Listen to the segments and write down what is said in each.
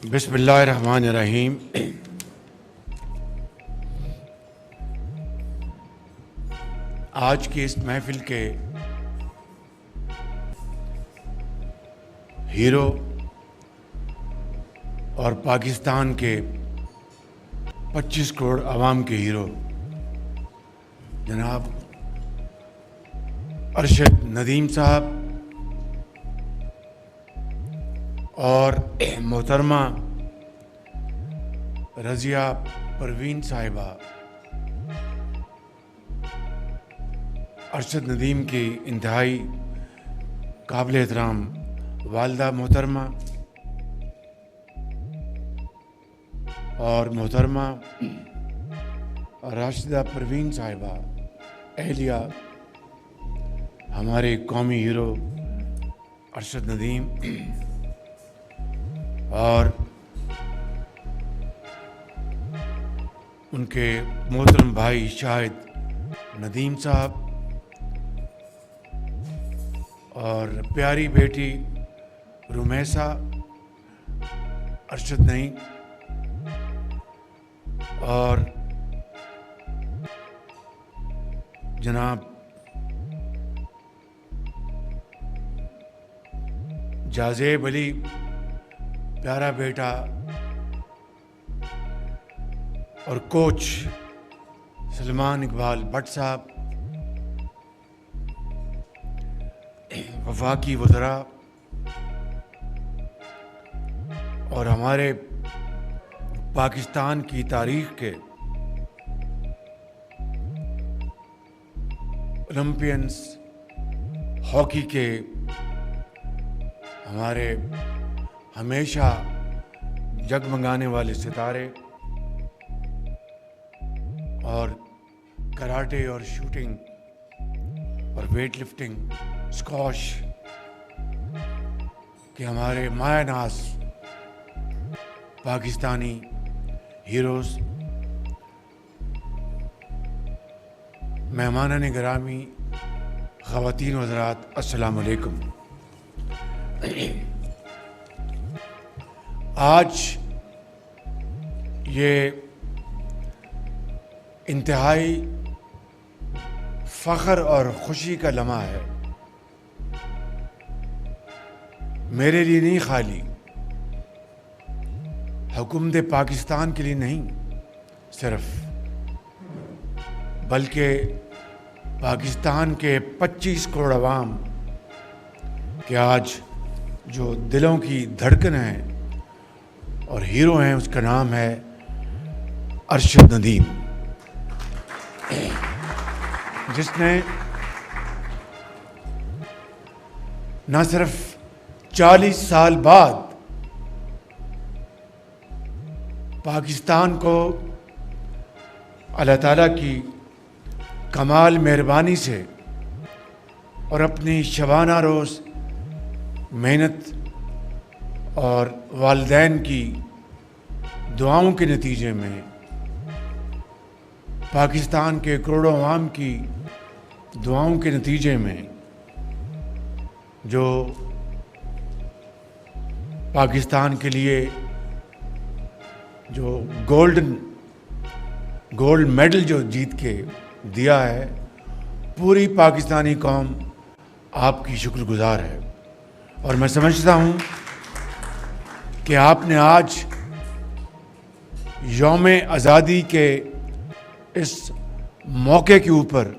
بسم اللہ الرحمن الرحیم۔ آج کی اس محفل کے ہیرو اور پاکستان کے 25 کروڑ عوام کے ہیرو جناب ارشد ندیم صاحب اور محترمہ رضیہ پروین صاحبہ ارشد ندیم کی انتہائی قابل احترام والدہ محترمہ اور محترمہ راشدہ پروین صاحبہ اہلیہ ہمارے قومی ہیرو ارشد ندیم اور ان کے محترم بھائی شاہد ندیم صاحب اور پیاری بیٹی رمیسہ ارشد نعیم اور جناب جازیب علی پیارا بیٹا اور کوچ سلمان اقبال بٹ صاحب، وفاقی وزراء اور ہمارے پاکستان کی تاریخ کے اولمپئنز، ہاکی کے ہمارے ہمیشہ جگمگانے والے ستارے اور کراٹے اور شوٹنگ اور ویٹ لفٹنگ اسکواش کے ہمارے مایہ ناز پاکستانی ہیروز، مہمانان گرامی، خواتین و حضرات، السلام علیکم۔ آج یہ انتہائی فخر اور خوشی کا لمحہ ہے، میرے لیے نہیں خالی، حکومت پاکستان کے لیے نہیں صرف، بلکہ پاکستان کے 25 کروڑ عوام کہ آج جو دلوں کی دھڑکن ہے اور ہیرو ہیں، اس کا نام ہے ارشد ندیم، جس نے نہ صرف 40 سال بعد پاکستان کو اللہ تعالیٰ کی کمال مہربانی سے اور اپنی شبانہ روز محنت اور والدین کی دعاؤں کے نتیجے میں، پاکستان کے کروڑوں عوام کی دعاؤں کے نتیجے میں، جو پاکستان کے لیے جو گولڈ میڈل جو جیت کے دیا ہے، پوری پاکستانی قوم آپ کی شکر گزار ہے۔ اور میں سمجھتا ہوں کہ آپ نے آج یوم آزادی کے اس موقع کے اوپر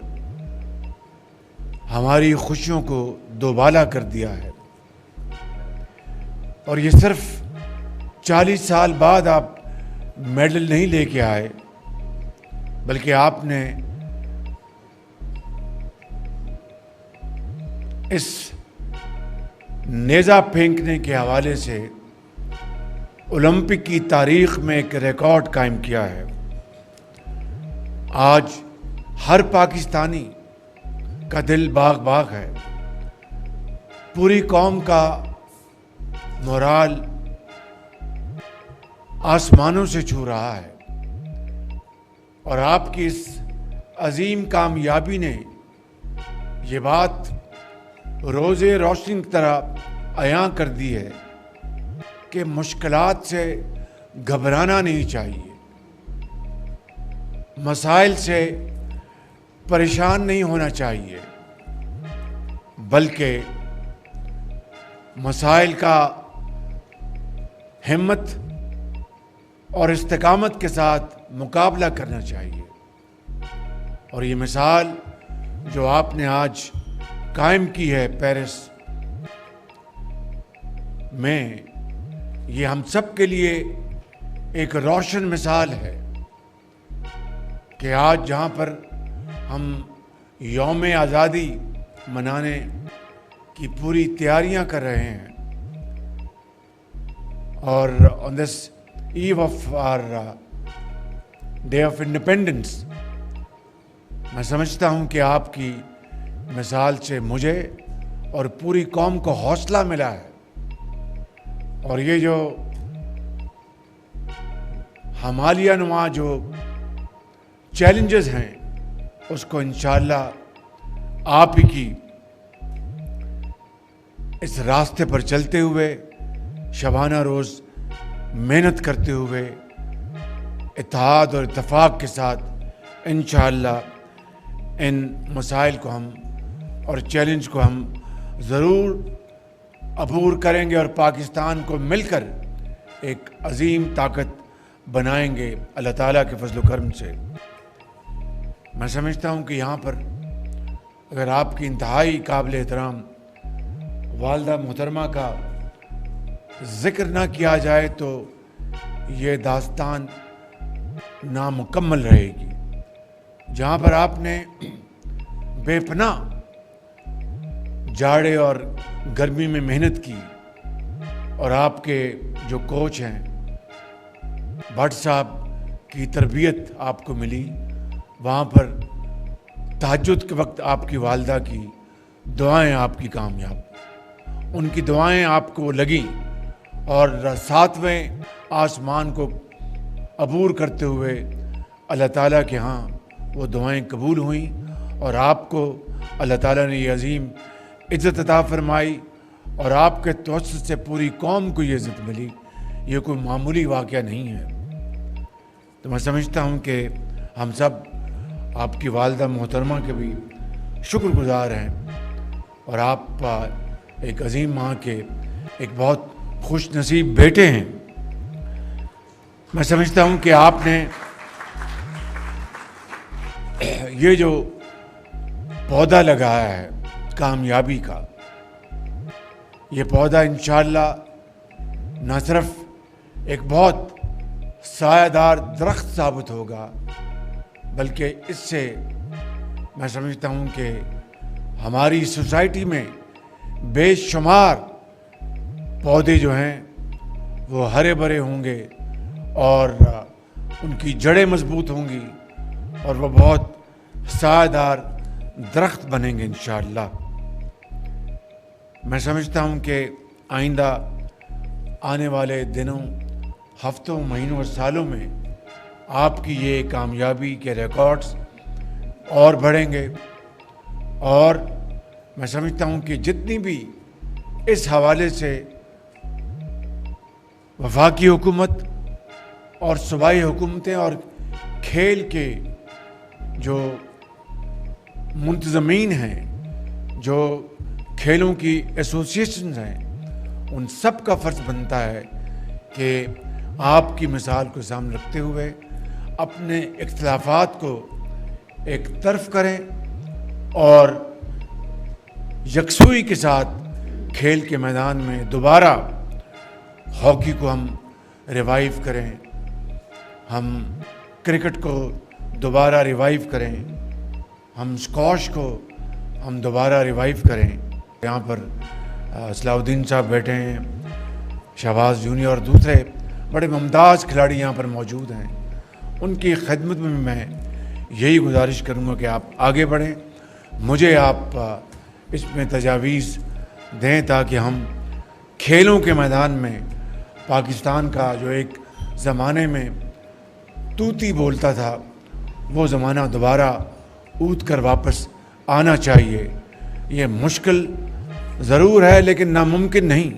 ہماری خوشیوں کو دوبالا کر دیا ہے، اور یہ صرف 40 سال بعد آپ میڈل نہیں لے کے آئے، بلکہ آپ نے اس نیزہ پھینکنے کے حوالے سے اولمپک کی تاریخ میں ایک ریکارڈ قائم کیا ہے۔ آج ہر پاکستانی کا دل باغ باغ ہے، پوری قوم کا مورال آسمانوں سے چھو رہا ہے، اور آپ کی اس عظیم کامیابی نے یہ بات روزے روشنی کی طرح عیاں کر دی ہے کہ مشکلات سے گھبرانا نہیں چاہیے، مسائل سے پریشان نہیں ہونا چاہیے، بلکہ مسائل کا ہمت اور استقامت کے ساتھ مقابلہ کرنا چاہیے۔ اور یہ مثال جو آپ نے آج قائم کی ہے پیرس میں، یہ ہم سب کے لیے ایک روشن مثال ہے کہ آج جہاں پر ہم یوم آزادی منانے کی پوری تیاریاں کر رہے ہیں، اور on this eve of our day of independence, میں سمجھتا ہوں کہ آپ کی مثال سے مجھے اور پوری قوم کو حوصلہ ملا ہے، اور یہ جو ہمالیہ نما جو چیلنجز ہیں اس کو انشاءاللہ آپ ہی کی اس راستے پر چلتے ہوئے، شبانہ روز محنت کرتے ہوئے، اتحاد اور اتفاق کے ساتھ انشاءاللہ ان مسائل کو ہم اور چیلنج کو ہم ضرور عبور کریں گے، اور پاکستان کو مل کر ایک عظیم طاقت بنائیں گے اللہ تعالیٰ کے فضل و کرم سے۔ میں سمجھتا ہوں کہ یہاں پر اگر آپ کی انتہائی قابل احترام والدہ محترمہ کا ذکر نہ کیا جائے تو یہ داستان نامکمل رہے گی، جہاں پر آپ نے بے پناہ جاڑے اور گرمی میں محنت کی، اور آپ کے جو کوچ ہیں بھٹ صاحب کی تربیت آپ کو ملی، وہاں پر تہجد کے وقت آپ کی والدہ کی دعائیں آپ کی کامیاب، ان کی دعائیں آپ کو لگیں، اور 7ویں آسمان کو عبور کرتے ہوئے اللہ تعالیٰ کے ہاں وہ دعائیں قبول ہوئیں، اور آپ کو اللہ تعالیٰ نے یہ عظیم عزت عطا فرمائی، اور آپ کے توسط سے پوری قوم کو یہ عزت ملی۔ یہ کوئی معمولی واقعہ نہیں ہے۔ تو میں سمجھتا ہوں کہ ہم سب آپ کی والدہ محترمہ کے بھی شکر گزار ہیں، اور آپ ایک عظیم ماں کے ایک بہت خوش نصیب بیٹے ہیں۔ میں سمجھتا ہوں کہ آپ نے یہ جو پودا لگایا ہے کامیابی کا، یہ پودا انشاءاللہ نہ صرف ایک بہت سایہ دار درخت ثابت ہوگا، بلکہ اس سے میں سمجھتا ہوں کہ ہماری سوسائٹی میں بے شمار پودے جو ہیں وہ ہرے بھرے ہوں گے، اور ان کی جڑیں مضبوط ہوں گی، اور وہ بہت سایہ دار درخت بنیں گے انشاءاللہ۔ میں سمجھتا ہوں کہ آئندہ آنے والے دنوں، ہفتوں، مہینوں اور سالوں میں آپ کی یہ کامیابی کے ریکارڈز اور بڑھیں گے، اور میں سمجھتا ہوں کہ جتنی بھی اس حوالے سے وفاقی حکومت اور صوبائی حکومتیں اور کھیل کے جو منتظمین ہیں، جو کھیلوں کی ایسوسیشنز ہیں، ان سب کا فرض بنتا ہے کہ آپ کی مثال کو سامنے رکھتے ہوئے اپنے اختلافات کو ایک طرف کریں، اور یکسوئی کے ساتھ کھیل کے میدان میں دوبارہ ہاکی کو ہم ریوائیو کریں، ہم کرکٹ کو دوبارہ ریوائیو کریں، ہم اسکواش کو ہم دوبارہ ریوائیو کریں۔ یہاں پر صلاح الدین صاحب بیٹھے ہیں، شہباز جونیئر اور دوسرے بڑے ممتاز کھلاڑی یہاں پر موجود ہیں۔ ان کی خدمت میں میں یہی گزارش کروں گا کہ آپ آگے بڑھیں، مجھے آپ اس میں تجاویز دیں تاکہ ہم کھیلوں کے میدان میں پاکستان کا جو ایک زمانے میں توتی بولتا تھا، وہ زمانہ دوبارہ اود کر واپس آنا چاہیے۔ یہ مشکل ضرور ہے لیکن ناممکن نہیں،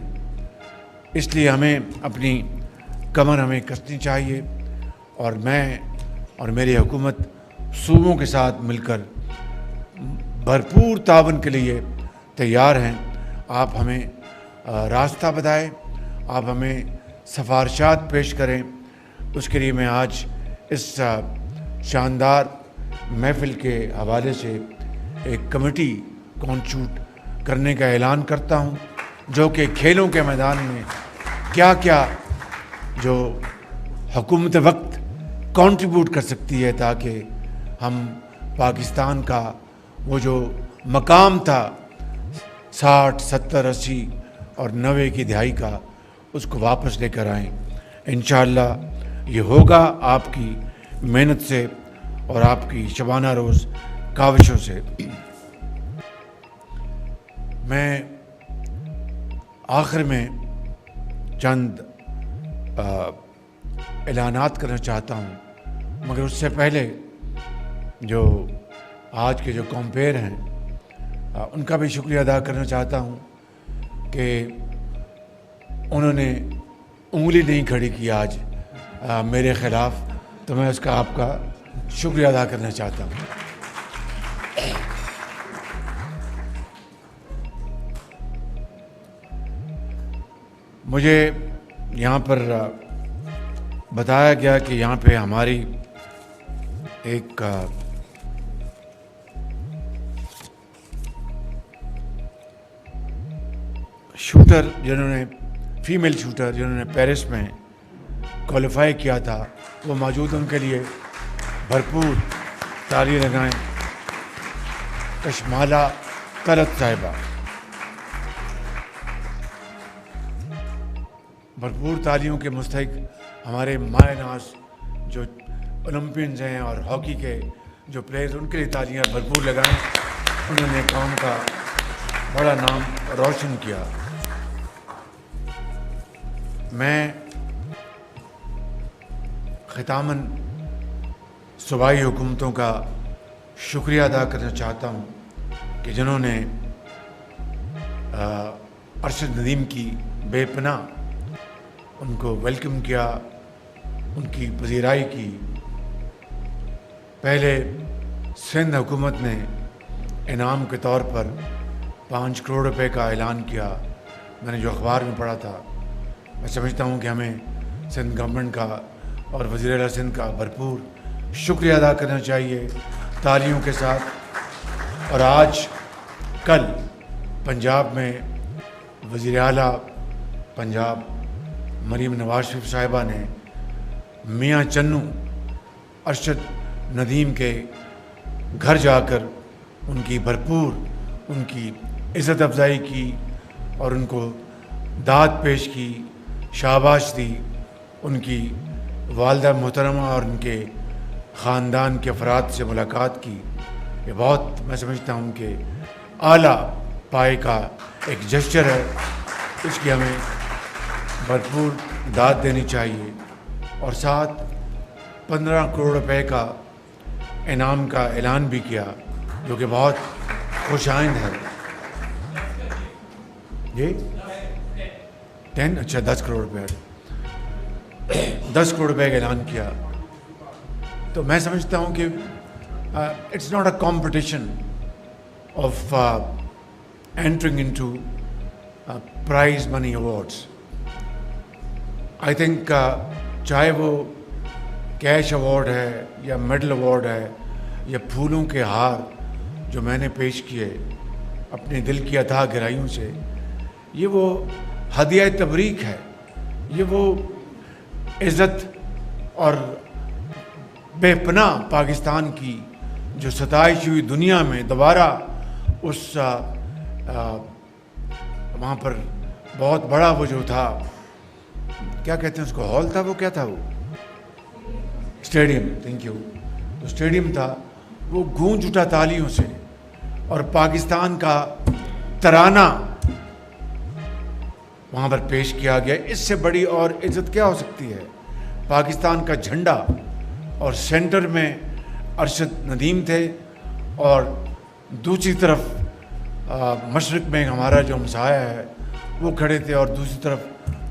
اس لیے ہمیں اپنی کمر ہمیں کسنی چاہیے، اور میں اور میری حکومت صوبوں کے ساتھ مل کر بھرپور تعاون کے لیے تیار ہیں۔ آپ ہمیں راستہ بتائیں، آپ ہمیں سفارشات پیش کریں۔ اس کے لیے میں آج اس شاندار محفل کے حوالے سے ایک کمیٹی کانسٹیٹیوٹ کرنے کا اعلان کرتا ہوں، جو کہ کھیلوں کے میدان میں کیا کیا جو حکومت وقت کنٹریبیوٹ کر سکتی ہے، تاکہ ہم پاکستان کا وہ جو مقام تھا 60، 70، 80 اور 90 کی دہائی کا، اس کو واپس لے کر آئیں۔ انشاءاللہ یہ ہوگا آپ کی محنت سے اور آپ کی شبانہ روز کاوشوں سے۔ میں آخر میں چند اعلانات کرنا چاہتا ہوں، مگر اس سے پہلے جو آج کے جو کمپیئر ہیں ان کا بھی شکریہ ادا کرنا چاہتا ہوں کہ انہوں نے انگلی نہیں کھڑی کی آج میرے خلاف، تو میں اس کا آپ کا شکریہ ادا کرنا چاہتا ہوں۔ مجھے یہاں پر بتایا گیا کہ یہاں پہ ہماری ایک شوٹر جنہوں نے فیمیل شوٹر جنہوں نے پیرس میں کوالیفائی کیا تھا وہ موجود، ان کے لیے بھرپور تالی لگائیں۔ کشمالہ طلعت صاحبہ، بھرپور تالیوں کے مستحق ہمارے مائع ناز جو اولمپئنز ہیں اور ہاکی کے جو پلیئرز، ان کے لیے تالیاں بھرپور لگائیں۔ انہوں نے قوم کا بڑا نام روشن کیا۔ میں ختاماً صوبائی حکومتوں کا شکریہ ادا کرنا چاہتا ہوں کہ جنہوں نے ارشد ندیم کی بے پناہ ان کو ویلکم کیا، ان کی پذیرائی کی۔ پہلے سندھ حکومت نے انعام کے طور پر 5 کروڑ روپے کا اعلان کیا، میں نے جو اخبار میں پڑھا تھا۔ میں سمجھتا ہوں کہ ہمیں سندھ گورنمنٹ کا اور وزیر اعلیٰ سندھ کا بھرپور شکریہ ادا کرنا چاہیے تالیوں کے ساتھ۔ اور آج کل پنجاب میں وزیر اعلیٰ پنجاب مریم نواز شریف صاحبہ نے میاں چنو ارشد ندیم کے گھر جا کر ان کی بھرپور ان کی عزت افزائی کی اور ان کو داد پیش کی، شاباش دی۔ ان کی والدہ محترمہ اور ان کے خاندان کے افراد سے ملاقات کی۔ یہ بہت میں سمجھتا ہوں کہ اعلیٰ پائے کا ایک جسچر ہے، اس کی ہمیں بھرپور داد دینی چاہیے۔ اور ساتھ 15 کروڑ روپے کا انعام کا اعلان بھی کیا، جو کہ بہت خوش آئند ہے۔ جی 10 اچھا 10 کروڑ روپے 10 کروڑ روپے کا اعلان کیا۔ تو میں سمجھتا ہوں کہ it's not a competition of entering into prize money awards. I think چاہے وہ کیش ایوارڈ ہے یا میڈل ایوارڈ ہے یا پھولوں کے ہار جو میں نے پیش کیے اپنے دل کی اتھاہ گہرائیوں سے، یہ وہ ہدیہ تبریک ہے، یہ وہ عزت اور بے پناہ پاکستان کی جو ستائش ہوئی دنیا میں دوبارہ اس وہاں پر بہت بڑا وہ جو تھا، کیا کہتے ہیں اس کو، ہال تھا، وہ کیا تھا، وہ اسٹیڈیم، تھینک یو، تو اسٹیڈیم تھا، وہ گونج اٹھا تالیوں سے، اور پاکستان کا ترانہ وہاں پر پیش کیا گیا۔ اس سے بڑی اور عزت کیا ہو سکتی ہے؟ پاکستان کا جھنڈا، اور سینٹر میں ارشد ندیم تھے، اور دوسری طرف مشرق میں ہمارا جو ہمسایہ ہے وہ کھڑے تھے، اور دوسری طرف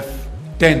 F10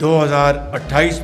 2028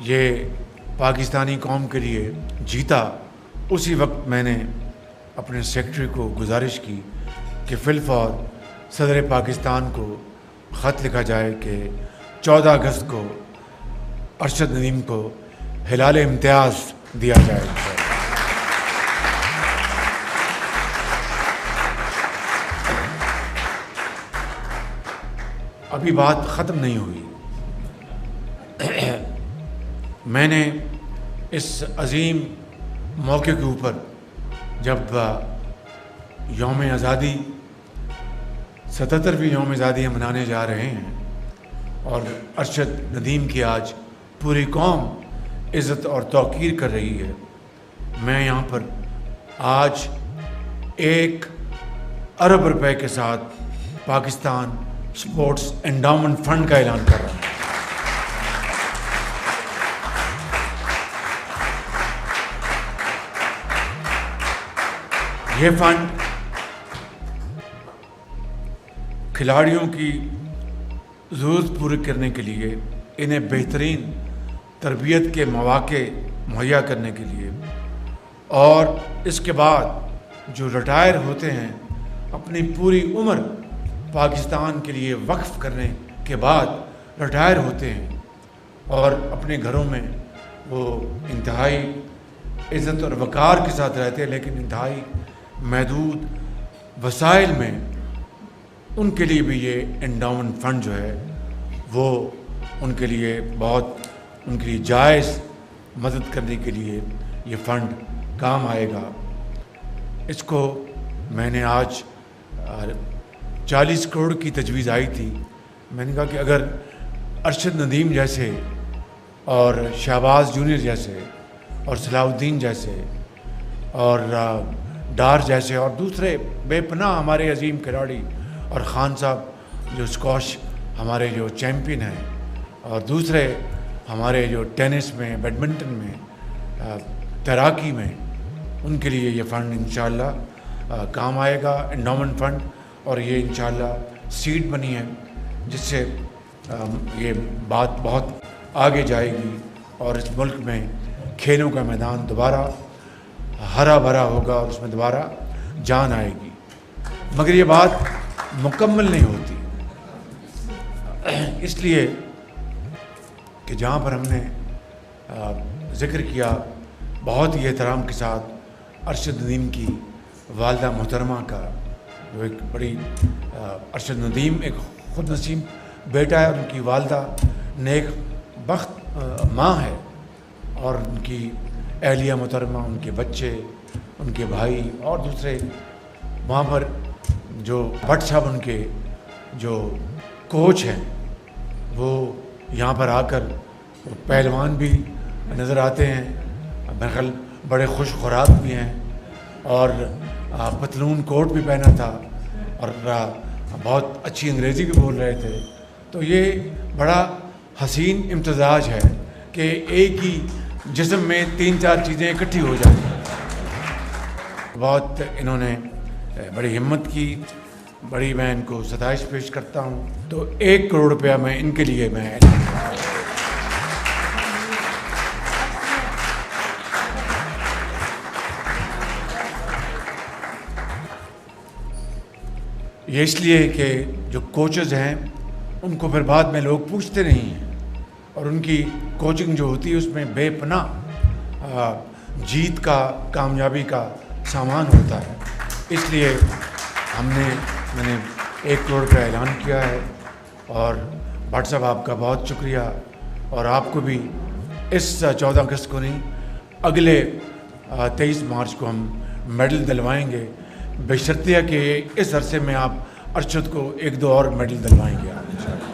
یہ پاکستانی قوم کے لیے جیتا، اسی وقت میں نے اپنے سیکرٹری کو گزارش کی کہ فی الفور صدر پاکستان کو خط لکھا جائے کہ 14 اگست کو ارشد ندیم کو ہلال امتیاز دیا جائے۔ ابھی بات ختم نہیں ہوئی۔ میں نے اس عظیم موقع کے اوپر جب یوم آزادی 77ویں یوم آزادی ہم منانے جا رہے ہیں اور ارشد ندیم کی آج پوری قوم عزت اور توقیر کر رہی ہے، میں یہاں پر آج 1 ارب روپے کے ساتھ پاکستان اسپورٹس انڈاؤمنٹ فنڈ کا اعلان کر رہا ہوں۔ یہ فنڈ کھلاڑیوں کی ضرورت پوری کرنے کے لیے، انہیں بہترین تربیت کے مواقع مہیا کرنے کے لیے، اور اس کے بعد جو ریٹائر ہوتے ہیں اپنی پوری عمر پاکستان کے لیے وقف کرنے کے بعد ریٹائر ہوتے ہیں اور اپنے گھروں میں وہ انتہائی عزت اور وقار کے ساتھ رہتے ہیں، لیکن انتہائی محدود وسائل میں، ان کے لیے بھی یہ انڈاؤمنٹ فنڈ جو ہے وہ ان کے لیے بہت، ان کے لیے جائز مدد کرنے کے لیے یہ فنڈ کام آئے گا۔ اس کو میں نے آج 40 کروڑ کی تجویز آئی تھی، میں نے کہا کہ اگر ارشد ندیم جیسے اور شہباز جونیئر جیسے اور صلاح الدین جیسے اور ڈار جیسے اور دوسرے بے پناہ ہمارے عظیم کھلاڑی، اور خان صاحب جو اسکواش ہمارے جو چیمپئن ہیں، اور دوسرے ہمارے جو ٹینس میں، بیڈمنٹن میں، تیراکی میں، ان کے لیے یہ فنڈ انشاءاللہ کام آئے گا، انڈاؤمنٹ فنڈ، اور یہ انشاءاللہ سیٹ بنی ہے جس سے یہ بات بہت آگے جائے گی اور اس ملک میں کھیلوں کا میدان دوبارہ ہرا بھرا ہوگا اور اس میں دوبارہ جان آئے گی۔ مگر یہ بات مکمل نہیں ہوتی، اس لیے کہ جہاں پر ہم نے ذکر کیا بہت ہی احترام کے ساتھ ارشد ندیم کی والدہ محترمہ کا، جو ایک بڑی ارشد ندیم ایک خود نصیب بیٹا ہے، اور ان کی والدہ نیک بخت ماں ہے، اور ان کی اہلیہ محترمہ، ان کے بچے، ان کے بھائی اور دوسرے وہاں پر جو بٹ صاحب ان کے جو کوچ ہیں، وہ یہاں پر آ کر پہلوان بھی نظر آتے ہیں، میرے خیال بڑے خوش خوراک بھی ہیں، اور پتلون کوٹ بھی پہنا تھا اور بہت اچھی انگریزی بھی بول رہے تھے۔ تو یہ بڑا حسین امتزاج ہے کہ ایک ہی جسم میں 3-4 چیزیں اکٹھی ہو جائیں۔ بہت انہوں نے بڑی ہمت کی، بڑی میں ان کو ستائش پیش کرتا ہوں۔ تو 1 کروڑ روپیہ میں ان کے لیے میں یہ اس لیے کہ جو کوچز ہیں ان کو پھر بعد میں لوگ پوچھتے نہیں ہیں، اور ان کی کوچنگ جو ہوتی ہے اس میں بے پناہ جیت کا، کامیابی کا سامان ہوتا ہے۔ اس لیے میں نے 1 کروڑ کا اعلان کیا ہے، اور بھٹ صاحب آپ کا بہت شکریہ، اور آپ کو بھی اس 14 اگست کو نہیں، اگلے 23 مارچ کو ہم میڈل دلوائیں گے، بشرطیہ کہ اس عرصے میں آپ ارشد کو 1-2 اور میڈل دلوائیں گے آپ انشاءاللہ۔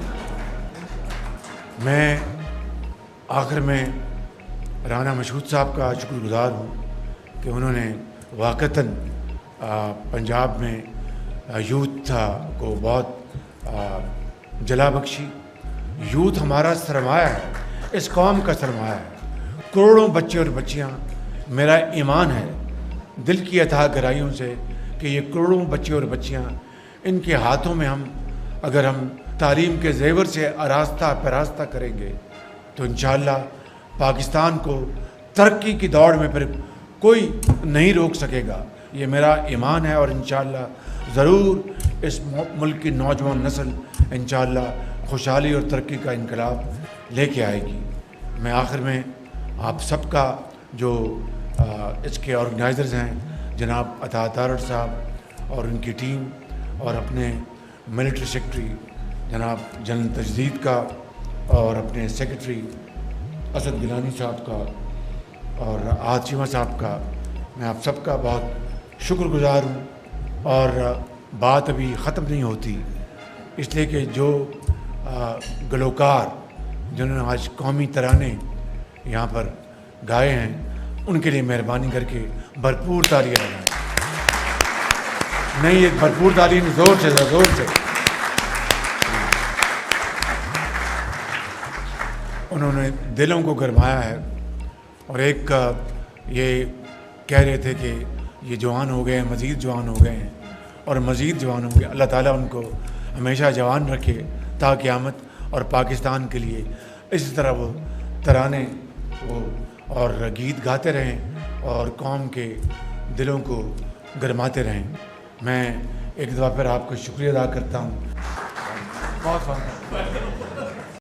میں آخر میں رانا مشہود صاحب کا شکر گزار ہوں کہ انہوں نے واقعتاً پنجاب میں یوتھ کو بہت جلا بخشی۔ یوتھ ہمارا سرمایہ ہے، اس قوم کا سرمایہ ہے، کروڑوں بچے اور بچیاں، میرا ایمان ہے دل کی عطا گرائیوں سے کہ یہ کروڑوں بچے اور بچیاں، ان کے ہاتھوں میں اگر ہم تعلیم کے زیور سے آراستہ پیراستہ کریں گے تو انشاءاللہ پاکستان کو ترقی کی دوڑ میں پھر کوئی نہیں روک سکے گا. یہ میرا ایمان ہے اور انشاءاللہ ضرور اس ملک کی نوجوان نسل انشاءاللہ خوشحالی اور ترقی کا انقلاب لے کے آئے گی. میں آخر میں آپ سب کا جو اس کے آرگنائزرز ہیں جناب عطا تارڑ صاحب اور ان کی ٹیم اور اپنے ملٹری سیکرٹری جناب جنرل تجدید کا اور اپنے سیکرٹری اسد گیلانی صاحب کا اور آج چیمہ صاحب کا میں آپ سب کا بہت شکر گزار ہوں. اور بات ابھی ختم نہیں ہوتی اس لیے کہ جو گلوکار جنہوں نے آج قومی ترانے یہاں پر گائے ہیں ان کے لیے مہربانی کر کے بھرپور تالیاں بجائیں. نہیں ایک بھرپور تالیاں زور سے انہوں نے دلوں کو گرمایا ہے. اور ایک یہ کہہ رہے تھے کہ یہ جوان ہو گئے ہیں مزید جوان ہو گئے ہیں اور مزید جوان ہوں گے. اللہ تعالیٰ ان کو ہمیشہ جوان رکھے تا قیامت اور پاکستان کے لیے اسی طرح وہ ترانے اور گیت گاتے رہیں اور قوم کے دلوں کو گرماتے رہیں. میں ایک دفعہ پھر آپ کو شکریہ ادا کرتا ہوں. بہت